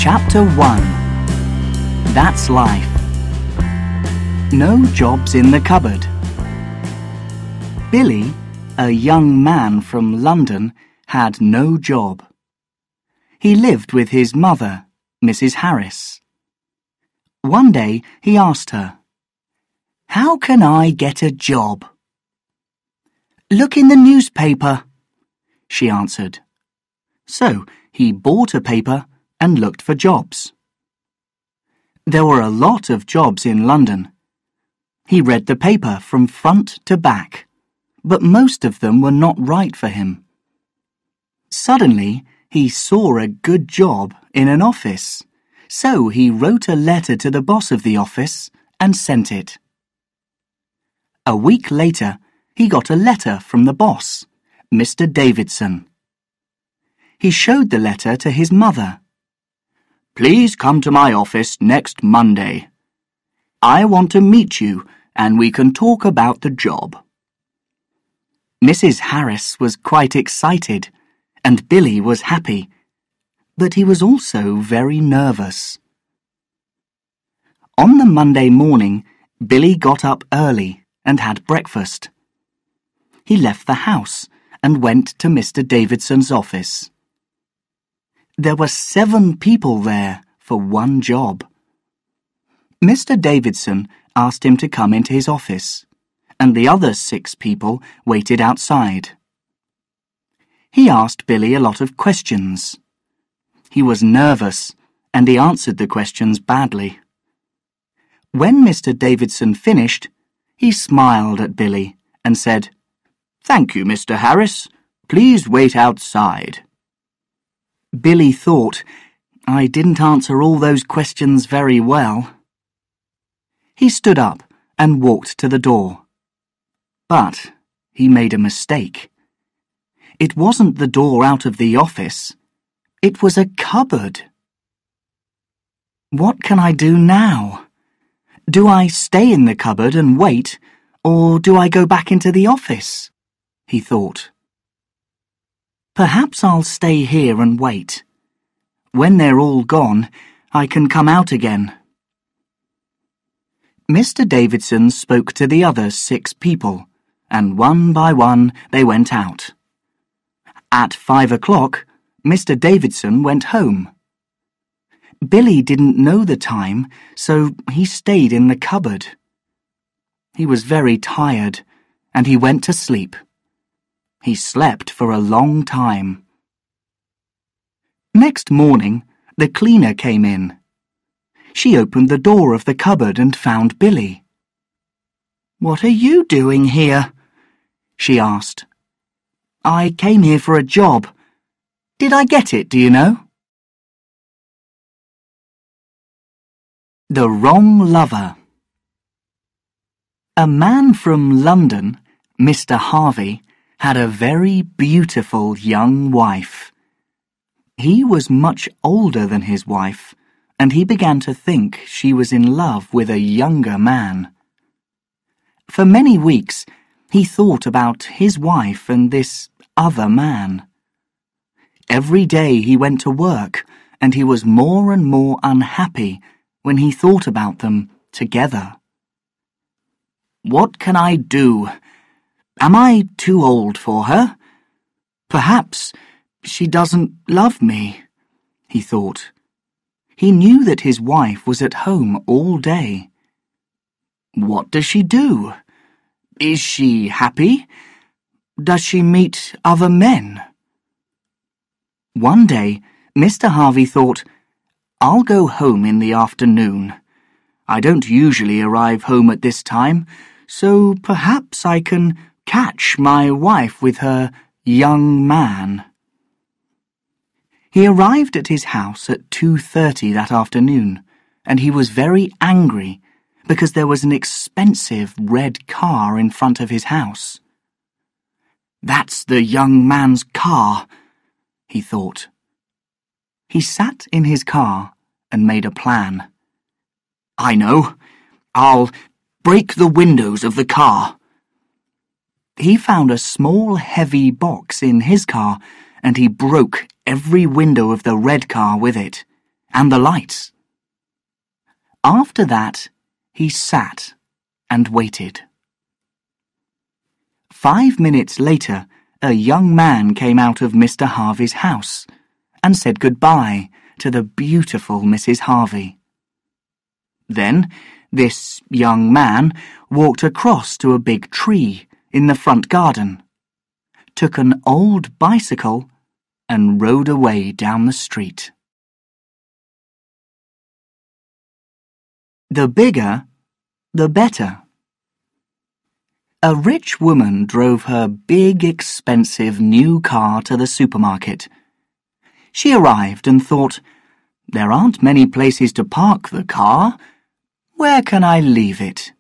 Chapter 1. That's Life. No jobs in the cupboard. Billy, a young man from London, had no job. He lived with his mother, Mrs. Harris. One day he asked her, "How can I get a job?" "Look in the newspaper," she answered. So he bought a paper and looked for jobs. There were a lot of jobs in London. He read the paper from front to back, but most of them were not right for him. Suddenly, he saw a good job in an office, so he wrote a letter to the boss of the office and sent it. A week later, he got a letter from the boss, Mr. Davidson. He showed the letter to his mother. "Please come to my office next Monday. I want to meet you and we can talk about the job." Mrs. Harris was quite excited and Billy was happy, but he was also very nervous. On the Monday morning, Billy got up early and had breakfast. He left the house and went to Mr. Davidson's office. There were 7 people there for one job. Mr. Davidson asked him to come into his office, and the other 6 people waited outside. He asked Billy a lot of questions. He was nervous, and he answered the questions badly. When Mr. Davidson finished, he smiled at Billy and said, "Thank you, Mr. Harris. Please wait outside." Billy thought, "I didn't answer all those questions very well." He stood up and walked to the door. But he made a mistake. It wasn't the door out of the office. It was a cupboard. What can I do now? Do I stay in the cupboard and wait, or do I go back into the office? He thought. Perhaps I'll stay here and wait. When they're all gone, I can come out again. Mr. Davidson spoke to the other 6 people, and one by one they went out. At 5 o'clock, Mr. Davidson went home. Billy didn't know the time, so he stayed in the cupboard. He was very tired, and he went to sleep. He slept for a long time. Next morning, the cleaner came in. She opened the door of the cupboard and found Billy. "What are you doing here?" she asked. "I came here for a job. Did I get it, do you know?" The Wrong Lover. A man from London, Mr. Harvey, had a very beautiful young wife. He was much older than his wife, and he began to think she was in love with a younger man. For many weeks, he thought about his wife and this other man. Every day he went to work, and he was more and more unhappy when he thought about them together. "What can I do? Am I too old for her? Perhaps she doesn't love me," he thought. He knew that his wife was at home all day. What does she do? Is she happy? Does she meet other men? One day, Mr. Harvey thought, "I'll go home in the afternoon. I don't usually arrive home at this time, so perhaps I can catch my wife with her young man." He arrived at his house at 2:30 that afternoon, and he was very angry because there was an expensive red car in front of his house. "That's the young man's car," he thought. He sat in his car and made a plan. "I know. I'll break the windows of the car." He found a small, heavy box in his car, and he broke every window of the red car with it, and the lights. After that, he sat and waited. 5 minutes later, a young man came out of Mr. Harvey's house and said goodbye to the beautiful Mrs. Harvey. Then, this young man walked across to a big tree in the front garden, took an old bicycle, and rode away down the street. The bigger, the better. A rich woman drove her big, expensive new car to the supermarket. She arrived and thought, "There aren't many places to park the car. Where can I leave it?"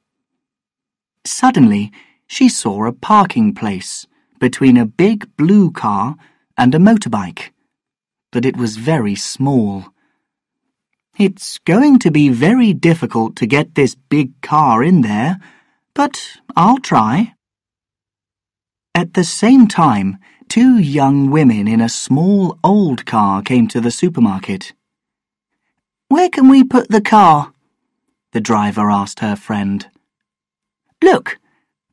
Suddenly, she saw a parking place between a big blue car and a motorbike, but it was very small. "It's going to be very difficult to get this big car in there, but I'll try." At the same time, 2 young women in a small old car came to the supermarket. "Where can we put the car?" the driver asked her friend. "Look,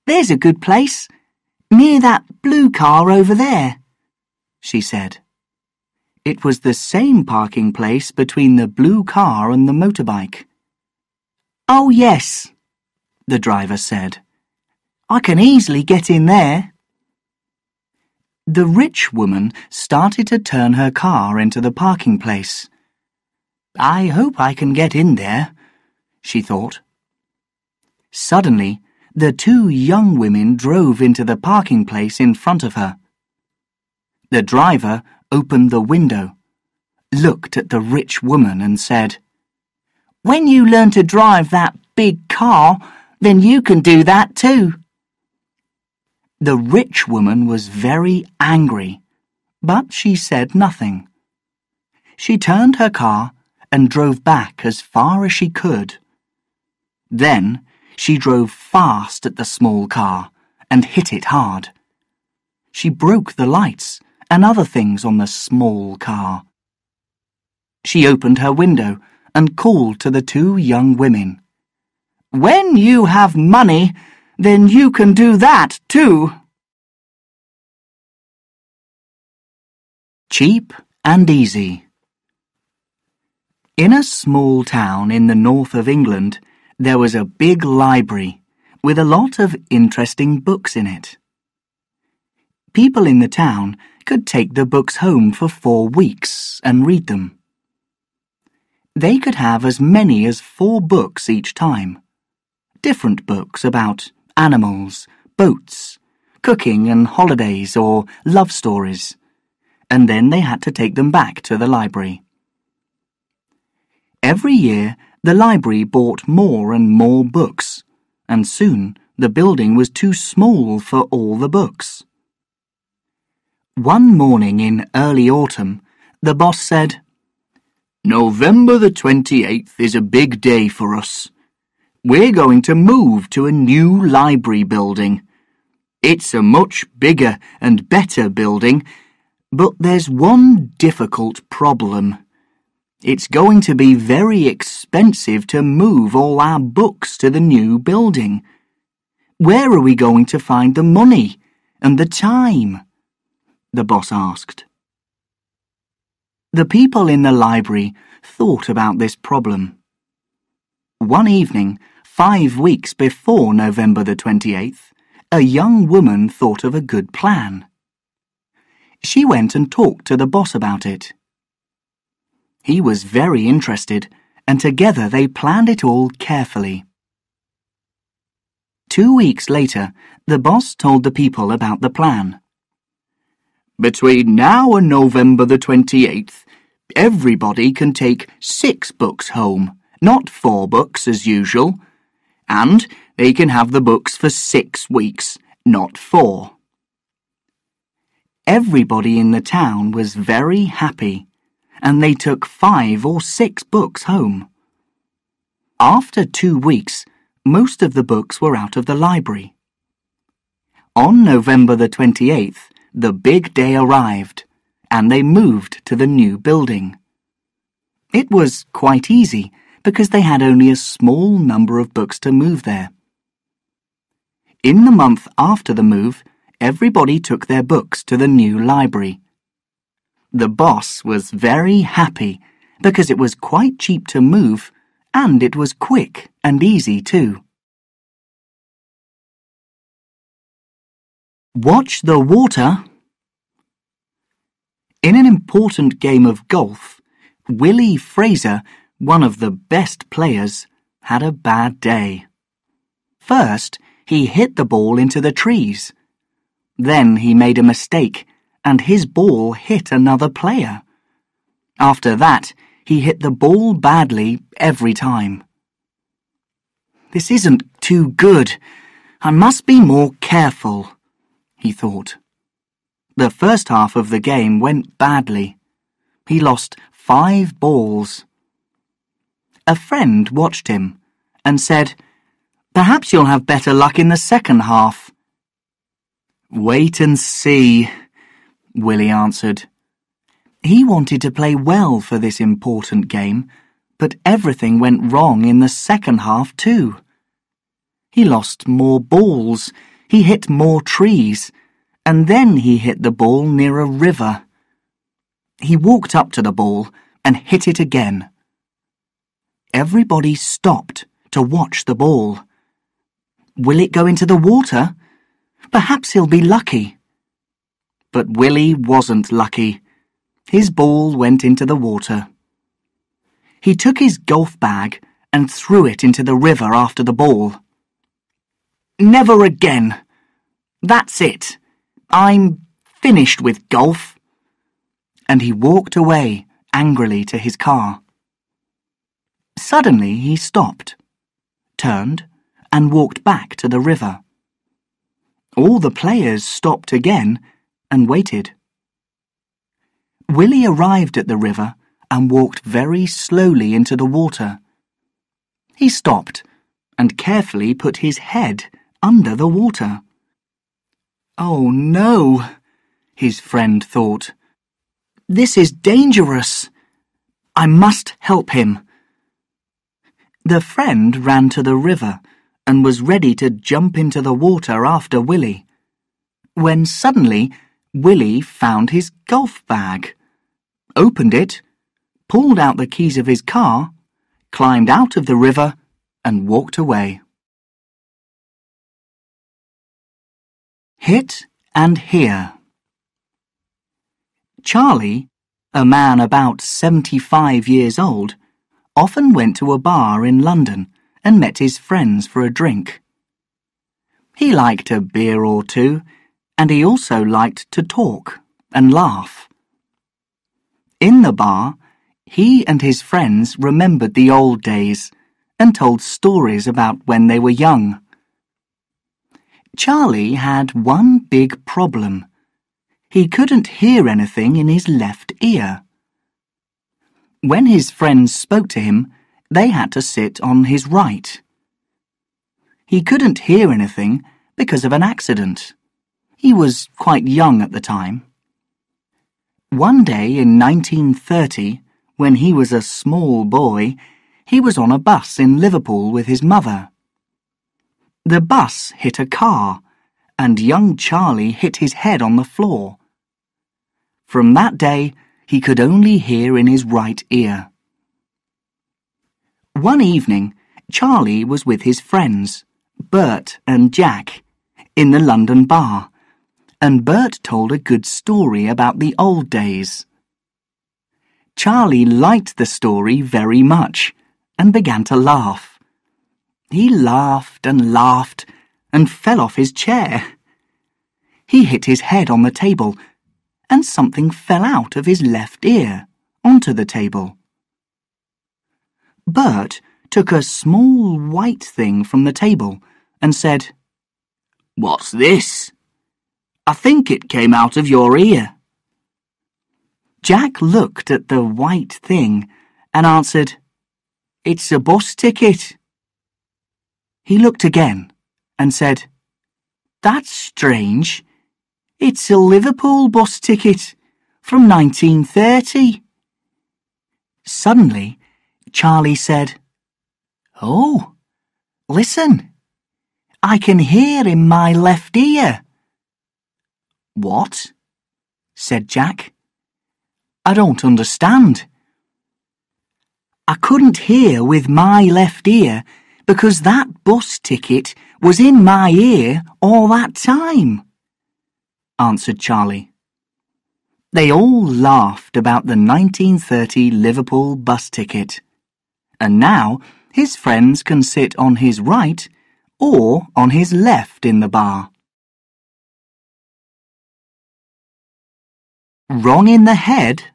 there's a good place, near that blue car over there," she said. It was the same parking place between the blue car and the motorbike. "Oh, yes," the driver said. "I can easily get in there." The rich woman started to turn her car into the parking place. "I hope I can get in there," she thought. Suddenly, the 2 young women drove into the parking place in front of her. The driver opened the window, looked at the rich woman and said, "When you learn to drive that big car, then you can do that too." The rich woman was very angry, but she said nothing. She turned her car and drove back as far as she could. Then she drove fast at the small car and hit it hard. She broke the lights and other things on the small car. She opened her window and called to the 2 young women. "When you have money, then you can do that too." Cheap and easy. In a small town in the north of England, there was a big library with a lot of interesting books in it. People in the town could take the books home for 4 weeks and read them. They could have as many as 4 books each time. Different books about animals, boats, cooking and holidays or love stories, and then they had to take them back to the library. Every year, the library bought more and more books, and soon the building was too small for all the books. One morning in early autumn, the boss said, "November the 28th is a big day for us. We're going to move to a new library building. It's a much bigger and better building, but there's one difficult problem. It's going to be very expensive to move all our books to the new building. Where are we going to find the money and the time?" the boss asked. The people in the library thought about this problem. One evening, 5 weeks before November the 28th, a young woman thought of a good plan. She went and talked to the boss about it. He was very interested, and together they planned it all carefully. 2 weeks later, the boss told the people about the plan. "Between now and November the 28th, everybody can take 6 books home, not 4 books as usual, and they can have the books for 6 weeks, not 4. Everybody in the town was very happy, and they took 5 or 6 books home. After 2 weeks, most of the books were out of the library. On November the 28th, the big day arrived, and they moved to the new building. It was quite easy because they had only a small number of books to move there. In the month after the move, everybody took their books to the new library. The boss was very happy because it was quite cheap to move and it was quick and easy too. Watch the water. In an important game of golf, Willie Fraser, one of the best players, had a bad day. First, he hit the ball into the trees. Then he made a mistake, and his ball hit another player. After that, he hit the ball badly every time. This isn't too good. I must be more careful, he thought. The first half of the game went badly. He lost 5 balls. A friend watched him and said, "Perhaps you'll have better luck in the second half." "Wait and see," Willie answered. He wanted to play well for this important game, but everything went wrong in the second half too. He lost more balls, he hit more trees, and then he hit the ball near a river. He walked up to the ball and hit it again. Everybody stopped to watch the ball. Will it go into the water? Perhaps he'll be lucky. But Willie wasn't lucky. His ball went into the water. He took his golf bag and threw it into the river after the ball. "Never again. That's it. I'm finished with golf." And he walked away angrily to his car. Suddenly he stopped, turned, and walked back to the river. All the players stopped again and waited. Willie arrived at the river and walked very slowly into the water. He stopped and carefully put his head under the water. "Oh no," his friend thought. "This is dangerous. I must help him." The friend ran to the river and was ready to jump into the water after Willie, when suddenly Willie found his golf bag, opened it, pulled out the keys of his car, climbed out of the river, and walked away. Hit and Hear. Charlie, a man about 75 years old, often went to a bar in London and met his friends for a drink. He liked a beer or two, and he also liked to talk and laugh. In the bar, he and his friends remembered the old days and told stories about when they were young. Charlie had one big problem. He couldn't hear anything in his left ear. When his friends spoke to him, they had to sit on his right. He couldn't hear anything because of an accident. He was quite young at the time. One day in 1930, when he was a small boy, he was on a bus in Liverpool with his mother. The bus hit a car, and young Charlie hit his head on the floor. From that day, he could only hear in his right ear. One evening, Charlie was with his friends, Bert and Jack, in the London bar, and Bert told a good story about the old days. Charlie liked the story very much and began to laugh. He laughed and fell off his chair. He hit his head on the table and something fell out of his left ear onto the table. Bert took a small white thing from the table and said, "What's this? I think it came out of your ear." Jack looked at the white thing and answered, "It's a bus ticket." He looked again and said, "That's strange. It's a Liverpool bus ticket from 1930. Suddenly, Charlie said, "Oh, listen, I can hear in my left ear." "What?" said Jack. "I don't understand." "I couldn't hear with my left ear because that bus ticket was in my ear all that time," answered Charlie. They all laughed about the 1930 Liverpool bus ticket, and now his friends can sit on his right or on his left in the bar. Wrong in the head?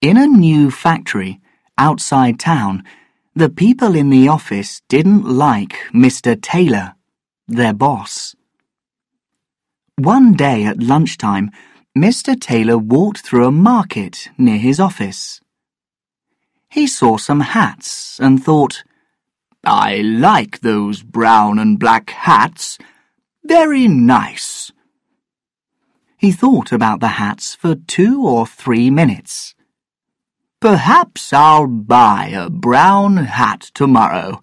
In a new factory outside town, the people in the office didn't like Mr. Taylor, their boss. One day at lunchtime, Mr. Taylor walked through a market near his office. He saw some hats and thought, "I like those brown and black hats. Very nice." He thought about the hats for 2 or 3 minutes. "Perhaps I'll buy a brown hat tomorrow.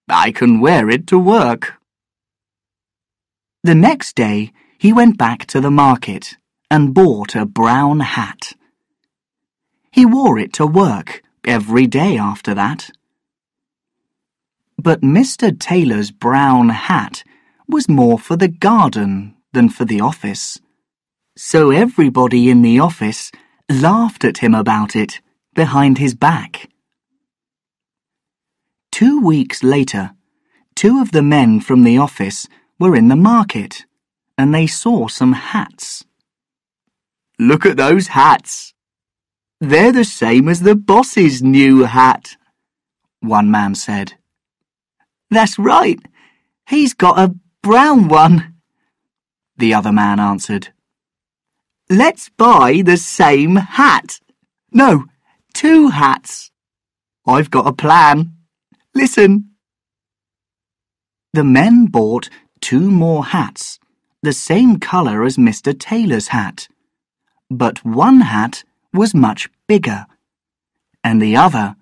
I can wear it to work." The next day, he went back to the market and bought a brown hat. He wore it to work every day after that. But Mr. Taylor's brown hat was more for the garden than for the office. So everybody in the office laughed at him about it behind his back. 2 weeks later, 2 of the men from the office were in the market, and they saw some hats. "Look at those hats. They're the same as the boss's new hat," one man said. "That's right. He's got a brown one," the other man answered. "Let's buy the same hat. No, 2 hats. I've got a plan. Listen." The men bought 2 more hats, the same colour as Mr. Taylor's hat. But one hat was much bigger, and the other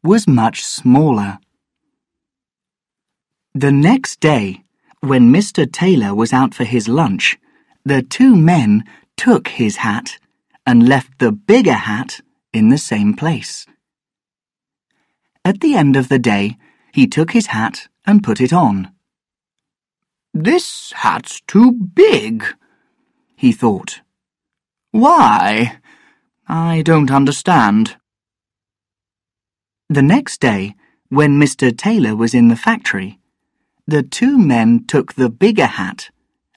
was much smaller. The next day, when Mr. Taylor was out for his lunch, the 2 men took his hat and left the bigger hat in the same place. At the end of the day, he took his hat and put it on. "This hat's too big," he thought. "Why? I don't understand." The next day, when Mr. Taylor was in the factory, the 2 men took the bigger hat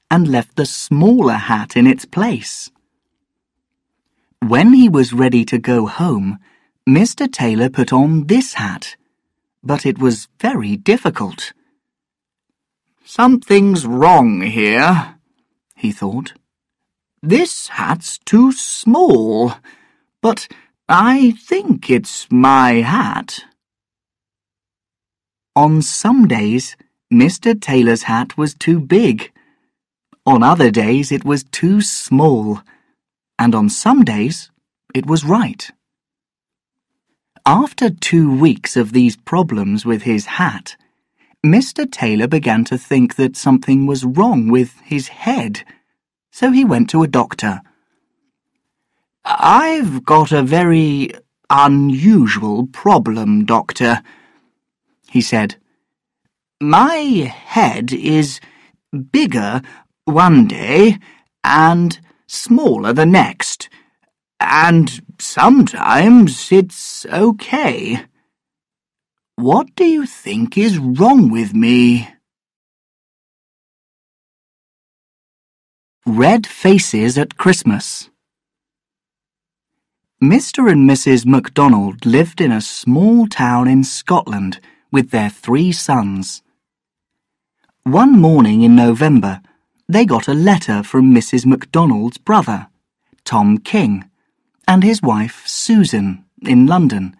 and left the smaller hat in its place. When he was ready to go home, Mr. Taylor put on this hat, but it was very difficult. "Something's wrong here," he thought. "This hat's too small, but I think it's my hat." On some days, Mr. Taylor's hat was too big. On other days, it was too small. And on some days, it was right. After 2 weeks of these problems with his hat, Mr. Taylor began to think that something was wrong with his head, so he went to a doctor. "I've got a very unusual problem, doctor," he said. "My head is bigger one day and smaller the next, and sometimes it's okay. What do you think is wrong with me?" Red Faces at Christmas. Mr. and Mrs. MacDonald lived in a small town in Scotland with their 3 sons. One morning in November, they got a letter from Mrs. MacDonald's brother, Tom King, and his wife Susan in London.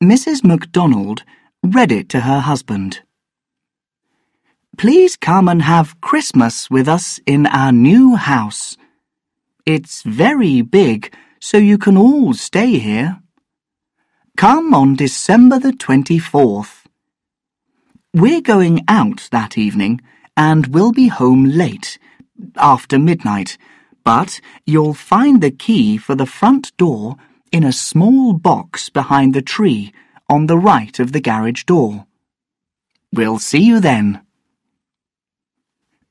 Mrs. MacDonald read it to her husband. "Please come and have Christmas with us in our new house. It's very big, so you can all stay here. Come on December the 24th. We're going out that evening and we'll be home late, after midnight, but you'll find the key for the front door in a small box behind the tree on the right of the garage door. We'll see you then.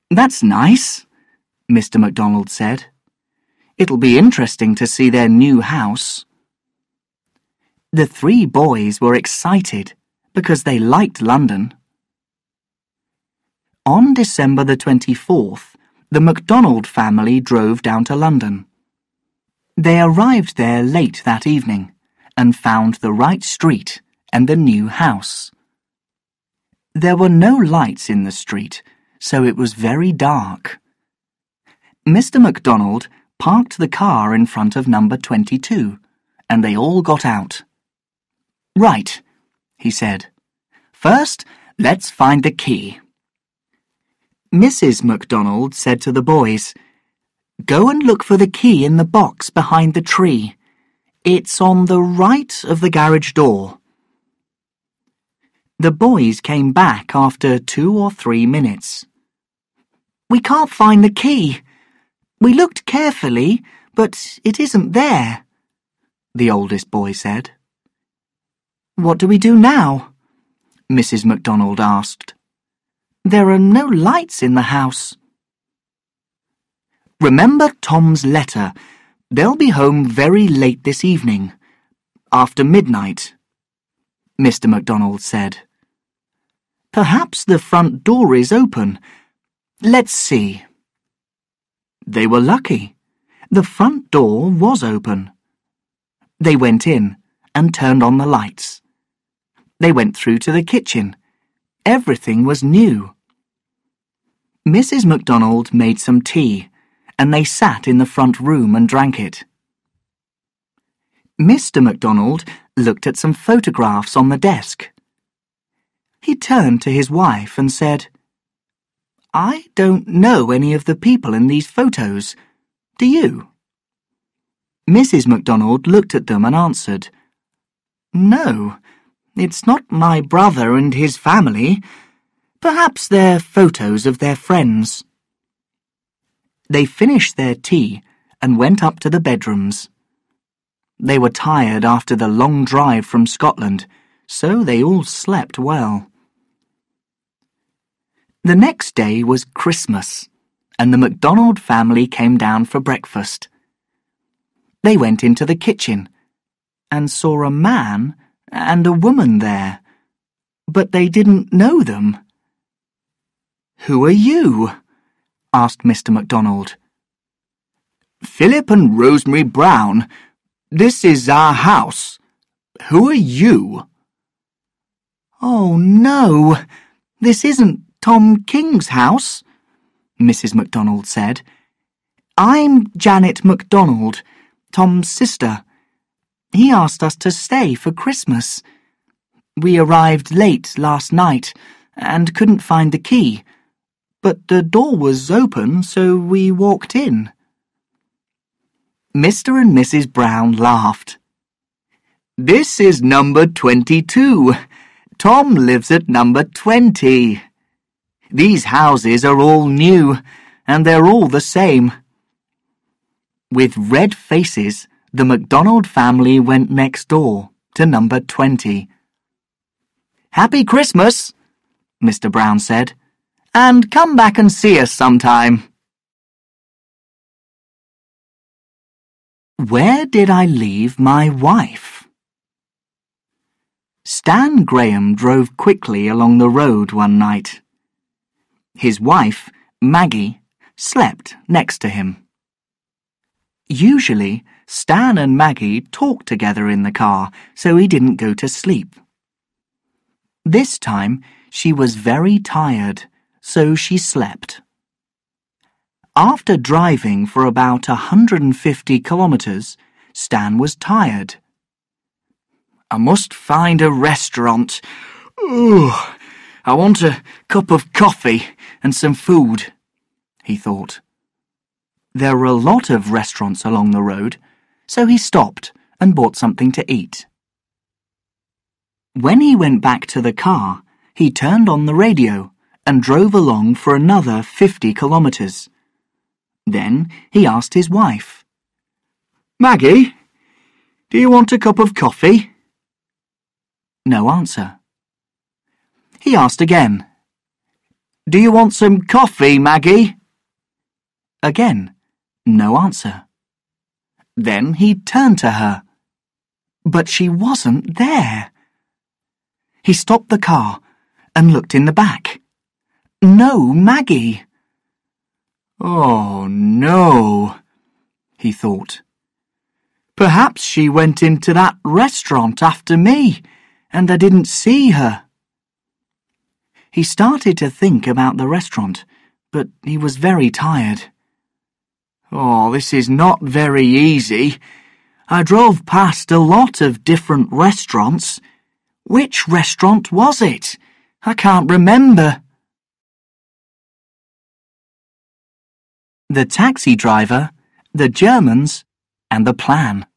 That's nice, Mr. MacDonald said. It'll be interesting to see their new house. The 3 boys were excited because they liked London. On December the 24th, the MacDonald family drove down to London. They arrived there late that evening and found the right street and the new house. There were no lights in the street, so it was very dark. Mr. MacDonald parked the car in front of number 22, and they all got out. Right, he said. First, let's find the key. Mrs. MacDonald said to the boys, Go and look for the key in the box behind the tree. It's on the right of the garage door. The boys came back after 2 or 3 minutes. We can't find the key. We looked carefully, but it isn't there, the oldest boy said. What do we do now? Mrs. MacDonald asked. There are no lights in the house. Remember Tom's letter. They'll be home very late this evening, after midnight, Mr. MacDonald said. Perhaps the front door is open. Let's see. They were lucky. The front door was open. They went in and turned on the lights. They went through to the kitchen. Everything was new. Mrs. MacDonald made some tea, and they sat in the front room and drank it. Mr. MacDonald looked at some photographs on the desk. He turned to his wife and said, I don't know any of the people in these photos. Do you? Mrs. MacDonald looked at them and answered, No, it's not my brother and his family. Perhaps they're photos of their friends. They finished their tea and went up to the bedrooms. They were tired after the long drive from Scotland, so they all slept well. The next day was Christmas, and the MacDonald family came down for breakfast. They went into the kitchen and saw a man and a woman there, but they didn't know them. Who are you? Asked Mr. MacDonald. Philip and Rosemary Brown. This is our house. Who are you? Oh, no, this isn't Tom King's house, Mrs. MacDonald said. I'm Janet MacDonald, Tom's sister. He asked us to stay for Christmas. We arrived late last night and couldn't find the key, but the door was open, so we walked in. Mr. and Mrs. Brown laughed. This is number 22. Tom lives at number 20. These houses are all new, and they're all the same. With red faces, the MacDonald family went next door to number 20. Happy Christmas, Mr. Brown said, and come back and see us sometime. Where did I leave my wife? Stan Graham drove quickly along the road one night. His wife, Maggie, slept next to him. Usually, Stan and Maggie talked together in the car, so he didn't go to sleep. This time, she was very tired, so she slept. After driving for about 150 kilometers, Stan was tired. I must find a restaurant. Ooh, I want a cup of coffee and some food, he thought. There were a lot of restaurants along the road, so he stopped and bought something to eat. When he went back to the car, he turned on the radio and drove along for another 50 kilometres. Then he asked his wife, "Maggie, do you want a cup of coffee?" No answer. He asked again, "Do you want some coffee, Maggie?" Again, no answer. Then he turned to her, but she wasn't there. He stopped the car and looked in the back. No Maggie. "Oh, no," he thought. "Perhaps she went into that restaurant after me, and I didn't see her." He started to think about the restaurant, but he was very tired. "Oh, this is not very easy. I drove past a lot of different restaurants. Which restaurant was it? I can't remember." The taxi driver, the Germans, and the plan.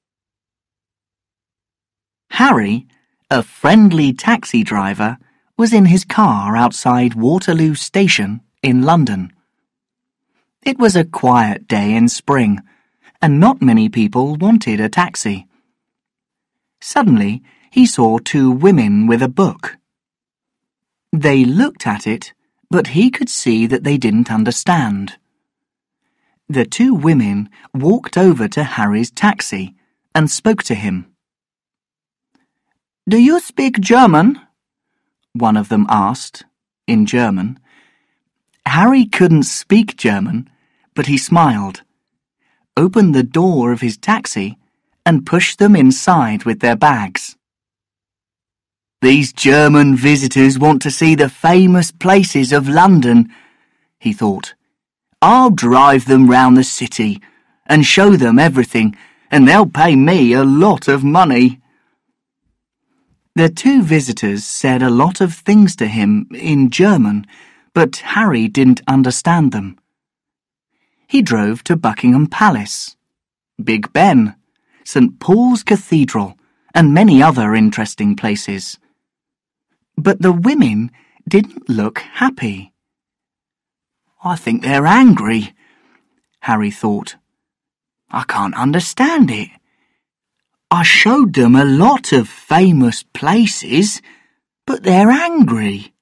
Harry, a friendly taxi driver, was in his car outside Waterloo Station in London. It was a quiet day in spring, and not many people wanted a taxi. Suddenly, he saw two women with a book. They looked at it, but he could see that they didn't understand. The two women walked over to Harry's taxi and spoke to him. "Do you speak German?" one of them asked, in German. Harry couldn't speak German, but he smiled, opened the door of his taxi, and pushed them inside with their bags. "These German visitors want to see the famous places of London," he thought. "I'll drive them round the city and show them everything, and they'll pay me a lot of money." The two visitors said a lot of things to him in German, but Harry didn't understand them. He drove to Buckingham Palace, Big Ben, St. Paul's Cathedral, and many other interesting places. But the women didn't look happy. "I think they're angry," Harry thought. "I can't understand it. I showed them a lot of famous places, but they're angry."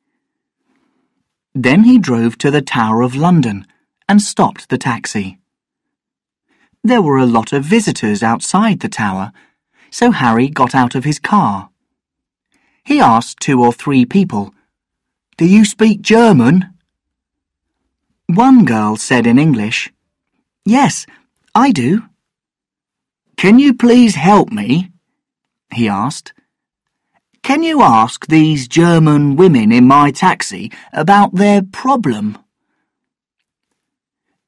Then he drove to the Tower of London and stopped the taxi. There were a lot of visitors outside the tower, so Harry got out of his car. He asked 2 or 3 people, "Do you speak German?" One girl said in English, "Yes, I do." "Can you please help me?" he asked. "Can you ask these German women in my taxi about their problem?"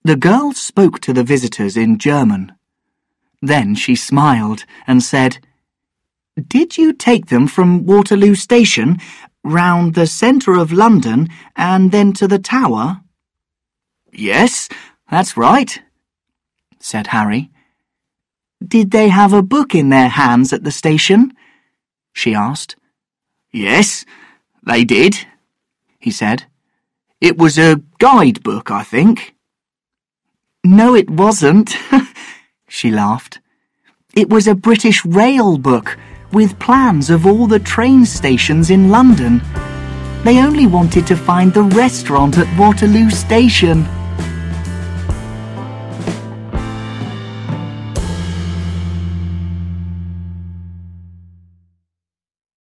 The girl spoke to the visitors in German. Then she smiled and said, "Did you take them from Waterloo Station, round the centre of London, and then to the tower?" "Yes, that's right," said Harry. "Did they have a book in their hands at the station?" she asked. "Yes, they did," he said. "It was a guidebook, I think." "No, it wasn't," she laughed. "It was a British Rail book with plans of all the train stations in London. They only wanted to find the restaurant at Waterloo Station."